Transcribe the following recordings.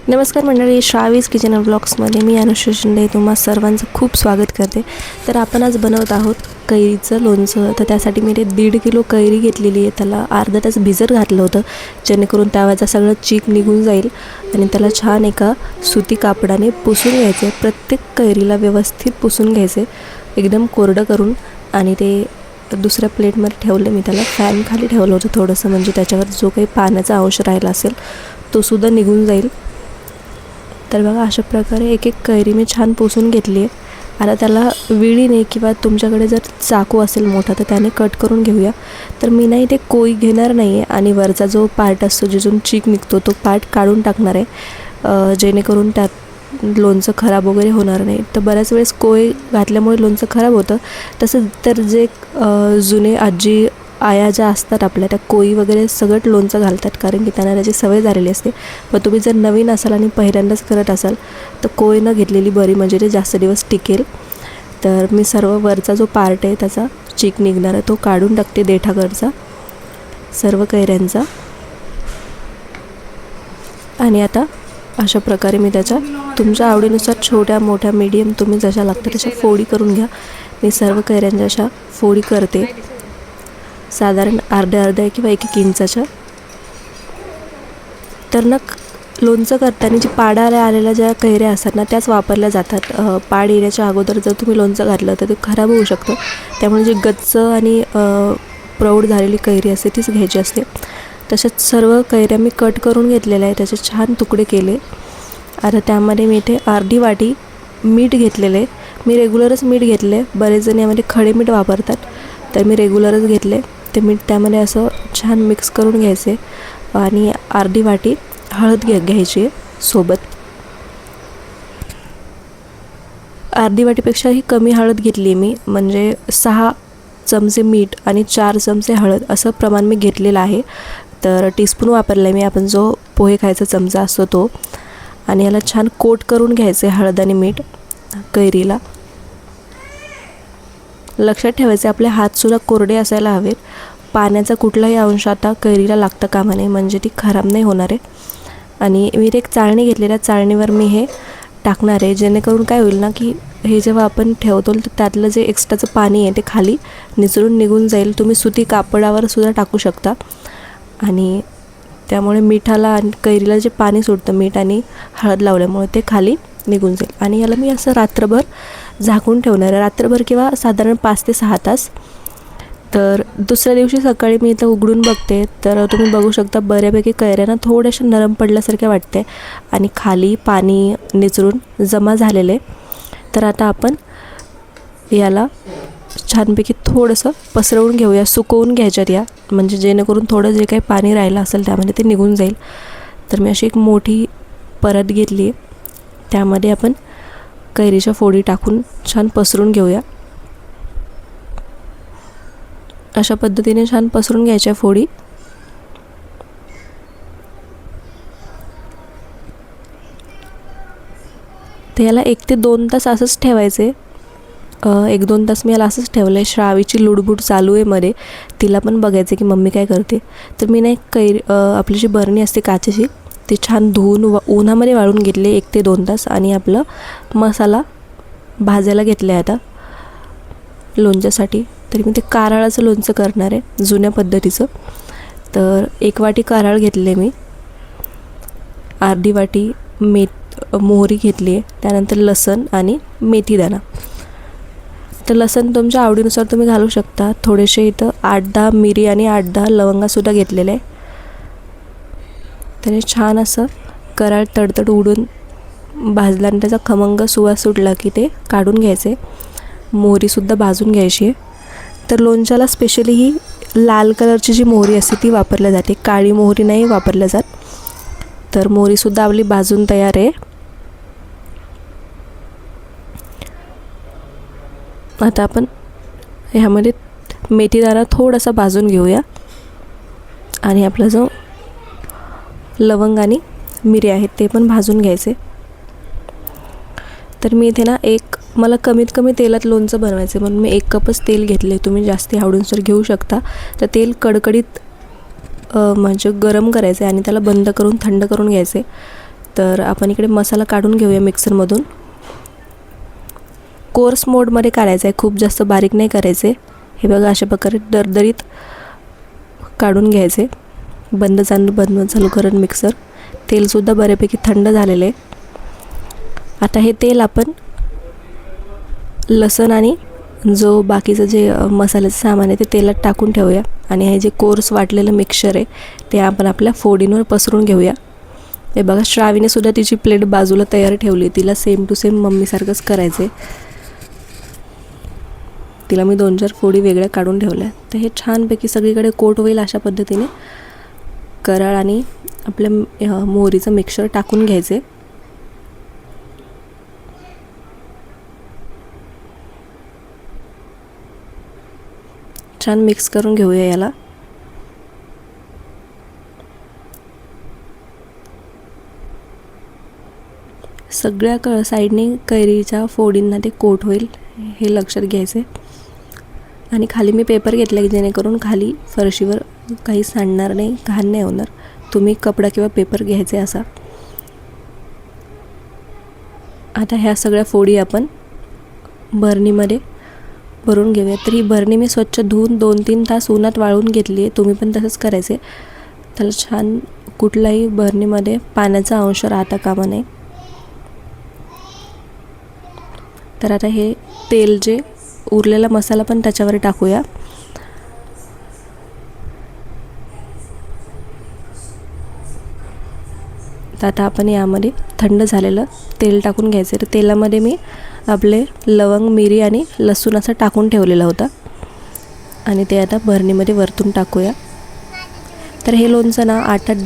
नमस्कार मंडळी, श्रावीज kitchen and ब्लॉग्समध्ये मी अनुश्री शिंदे तुम्हा सर्वांचं खूप स्वागत करते। तर आपण आज बनवत आहोत कैरीचं लोणचं। तर त्यासाठी मी 1.5 किलो कैरी घेतलेली आहे। त्याला अर्धा तास भिजत घातलं होतं जेणेकरून त्यावरचा सगळं चीक निघून जाईल आणि त्याला छान एका सुती कापडाने पुसून घ्यायचे। प्रत्येक कैरीला व्यवस्थित पुसून घ्यायचे एकदम कोरडं करून। आणि ते दुसऱ्या प्लेटमध्ये ठेवले मी, त्याला फॅन खाली ठेवलं होतं थोडंसं, म्हणजे त्याच्यावर जो काही पाण्याचा अंश राहिला असेल तो सुद्धा निघून जाईल। तर बघा अशा प्रकारे एक एक कैरी मी छान पुसून घेतली आहे। आता त्याला विळीने किंवा तुमच्याकडे जर चाकू असेल मोठा तर त्याने कट करून घेऊया। तर मी नाही ते कोई घेणार नाही आहे आणि वरचा जो पार्ट असतो जिथून चीक निघतो तो पार्ट काढून टाकणार आहे, जेणेकरून त्यात लोणचं खराब वगैरे होणार नाही। तर बऱ्याच वेळेस कोय घातल्यामुळे लोणचं खराब होतं। तसं तर जे जुने आजी आया ज्या असतात आपल्या, त्या कोई वगैरे सगळं लोणचं घालतात, कारण की त्यांना त्याची सवय झालेली असते। पण तुम्ही जर नवीन असाल आणि पहिल्यांदाच करत असाल तर कोय न घेतलेली बरी, म्हणजे ते जास्त दिवस टिकेल। तर मी सर्व वरचा जो पार्ट आहे त्याचा चीक निघणार आहे तो काढून टाकते, देठाकडचा सर्व कैऱ्यांचा। आणि आता अशा प्रकारे मी त्याच्या तुमच्या आवडीनुसार छोट्या मोठ्या मीडियम तुम्ही जशा लागतात तशा फोडी करून घ्या। मी सर्व कैऱ्यांच्या अशा फोडी करते, साधारण अर्ध्या किंवा 1 इंचाच्या। तर ना लोणचं करताना जी पाडाला आलेल्या ज्या कैऱ्या असतात ना त्याच वापरल्या जातात। पाड येण्याच्या अगोदर जर तुम्ही लोणचं घातलं तर ते खराब होऊ शकतं, त्यामुळे जी गच्च आणि प्रौढ झालेली कैरी असते तीच घ्यायची असते। तशाच सर्व कैऱ्या मी कट करून घेतलेल्या आहे, त्याचे छान तुकडे केले। आता त्यामध्ये मी इथे अर्धी वाटी मीठ घेतलेले, मी रेग्युलरच मीठ घेतले। बरेच जण यामध्ये खडे मीठ वापरतात, तर मी रेग्युलरच घेतले। ते मीठ त्यामध्ये असं छान मिक्स करून घ्यायचे आणि अर्धी वाटी हळद घ्यायची सोबत। अर्धी वाटीपेक्षाही कमी हळद घेतली मी, म्हणजे 6 चमचे मीठ आणि 4 चमचे हळद असं प्रमाण मी घेतलेलं आहे। तर टीस्पून वापरला आहे मी, आपण जो पोहे खायचा चमचा असतो तो। आणि याला छान कोट करून घ्यायचे हळद आणि मीठ कैरीला। लक्षात ठेवायचे आपले हातसुद्धा कोरडे असायला हवेत, पाण्याचा कुठलाही अंश आता कैरीला लागता कामा नये, म्हणजे ती खराब नाही होणार आहे। आणि मी एक चाळणी घेतलेल्या चाळणीवर मी हे टाकणार आहे, जेणेकरून काय होईल ना की हे जेव्हा आपण ठेवतो तर त्यातलं जे एक्स्ट्राचं पाणी आहे ते खाली निचरून निघून जाईल। तुम्ही सुती कापडावर सुद्धा टाकू शकता आणि त्यामुळे मिठाला आणि कैरीला जे पाणी सुटतं मीठ आणि हळद लावल्यामुळे ते खाली निघून जाईल। आणि याला मी असं रात्रभर झाकून ठेवणार आहे, रात्रभर किंवा साधारण 5 ते 6 तास। तर दुसऱ्या दिवशी सकाळी मी इथं उघडून बघते तर तुम्ही बघू शकता बऱ्यापैकी कैऱ्यांना थोड्याशा नरम पडल्यासारखे वाटते आणि खाली पाणी निचरून जमा झालेले। तर आता आपण याला छानपैकी थोडंसं पसरवून घेऊया, सुकवून घ्यायच्यात या, म्हणजे जेणेकरून थोडं जे काही पाणी राहिलं असेल त्यामध्ये ते निघून जाईल। तर मी अशी एक मोठी परत घेतली आहे, त्यामध्ये आपण कैरीच्या फोडी टाकून छान पसरून घेऊया। अशा पद्धतीने छान पसरून घ्यायच्या फोडी। तर याला 1 ते 2 तास असंच ठेवायचे। 1-2 तास मी याला असंच ठेवलं आहे। श्रावीची लुडबुड चालू आहे मध्ये, तिला पण बघायचं की मम्मी काय करते। तर मी नाही आपली जी बरणी असते काचेची ती छान धुवून उन्हामध्ये वाळून घेतले 1 ते 2 तास। आणि आपलं मसाला भाजायला घेतलं आहे आता लोणच्यासाठी। तरी मी ते कारळाचं लोणचं करणार आहे जुन्या पद्धतीचं। तर 1 वाटी कारळ घेतले मी, अर्धी वाटी मोहरी घेतली आहे, त्यानंतर लसण आणि मेथीदाणा। तर लसण तुमच्या आवडीनुसार तुम्ही घालू शकता। थोडेसे इथं 8-10 मिरी आणि 8-10 लवंगासुद्धा घेतलेले आहे। त्याने छान असं कारळ तडतड उडून भाजला आणि त्याचा खमंग सुवास सुटला की ते काढून घ्यायचे। मोहरीसुद्धा भाजून घ्यायची आहे। तर लोणच्याला स्पेशली ही लाल कलरची जी मोहरी असते ती वापरली जाते, काळी मोहरी नाही वापरल्या जात। तर मोहरीसुद्धा आपली भाजून तयार आहे। आता आपण ह्यामध्ये मेथीदाणा थोडासा भाजून घेऊया आणि आपला जो लवंग आणि मिरी आहेत ते पण भाजून घ्यायचे। तर मी इथे ना मला कमीत कमी तेलात लोणचं बनवायचं म्हणून मी 1 कपच तेल घेतले। तुम्ही जास्ती आवडीनुसार घेऊ शकता। तर तेल कडकडीत म्हणजे गरम करायचे आणि त्याला बंद करून थंड करून घ्यायचे। तर आपण इकडे मसाला काढून घेऊया मिक्सरमधून. कोर्स मोडमध्ये काढायचं आहे, खूप जास्त बारीक नाही करायचे. हे बघा अशा प्रकारे दरदरीत काढून घ्यायचे. बंद चालू करून मिक्सर. तेलसुद्धा बऱ्यापैकी थंड झालेलं आहे. आता हे तेल आपण लसण आणि जो बाकीचं जे मसाल्याचं सामान आहे ते तेलात टाकून ठेवूया. आणि हे जे कोर्स वाटलेलं मिक्सचर आहे ते आपण आपल्या फोडींवर पसरून घेऊया. हे बघा श्रावीनेसुद्धा तिची प्लेट बाजूला तयार ठेवली. तिला सेम टू सेम मम्मीसारखंच करायचं आहे. तिला मी 2-4 फोडी वेगळ्या काढून ठेवल्या. तर हे छानपैकी सगळीकडे कोट होईल अशा पद्धतीने कराळ आणि आपल्या मोहरीचं मिक्सचर टाकून घ्यायचे. छान मिक्स करून घेऊया याला. सगळ्या साईडने कैरीच्या फोडींना ते कोट होईल हे लक्षात घ्यायचे. आणि खाली मी पेपर घेतला की जेणेकरून खाली फरशीवर काही सांडणार नाही, घाण नाही होणार. तुम्ही कपडा किंवा पेपर घ्यायचे असा. आता ह्या सगळ्या फोडी आपण भरणीमध्ये भरून घेऊया. तर ही भरणी मी स्वच्छ धुवून 2-3 तास उन्हात वाळवून घेतली आहे. तुम्ही पण तसंच करायचे. त्याला छान कुठलाही भरणीमध्ये पाण्याचा अंश राहता कामा नये. तर आता हे तेल जे उरलेला मसाला पण त्याच्यावर टाकूया. तर आता आपण यामध्ये थंड झालेलं तेल टाकून घ्यायचं. तर तेलामध्ये मी आपले लवंग, मिरी आणि लसूण असं टाकून ठेवलेलं होतं आणि ते आता भरणीमध्ये वरतून टाकूया. तर हे लोणचं ना 8-8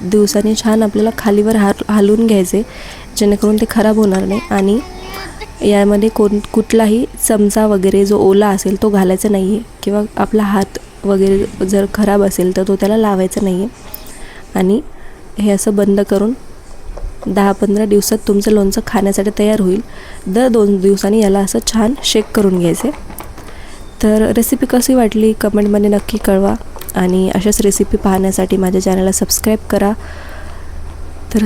दिवसांनी छान आपल्याला खालीवर हलवून घ्यायचे जेणेकरून ते खराब होणार नाही. आणि यामध्ये कुठलाही चमचा वगैरे जो ओला असेल तो घालायचा नाही आहे किंवा आपला हात वगैरे जर खराब असेल तर तो त्याला लावायचा नाही आहे. आणि हे असं बंद करून 10-15 दिवसात तुमचं लोणचं खाण्यासाठी तयार होईल. दर 2 दिवसांनी याला असं छान शेक करून घ्यायचे. तर रेसिपी कशी वाटली कमेंटमध्ये नक्की कळवा. आणि अशाच रेसिपी पाहण्यासाठी माझ्या चॅनलला सबस्क्राईब करा. तर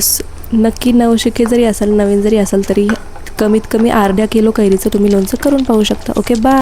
नक्की नवशिके जरी असाल, नवीन जरी असाल तरी कमीत कमी अर्धा किलो कैरीचं तुम्ही लोणचं करून पाहू शकता. Okay, bye.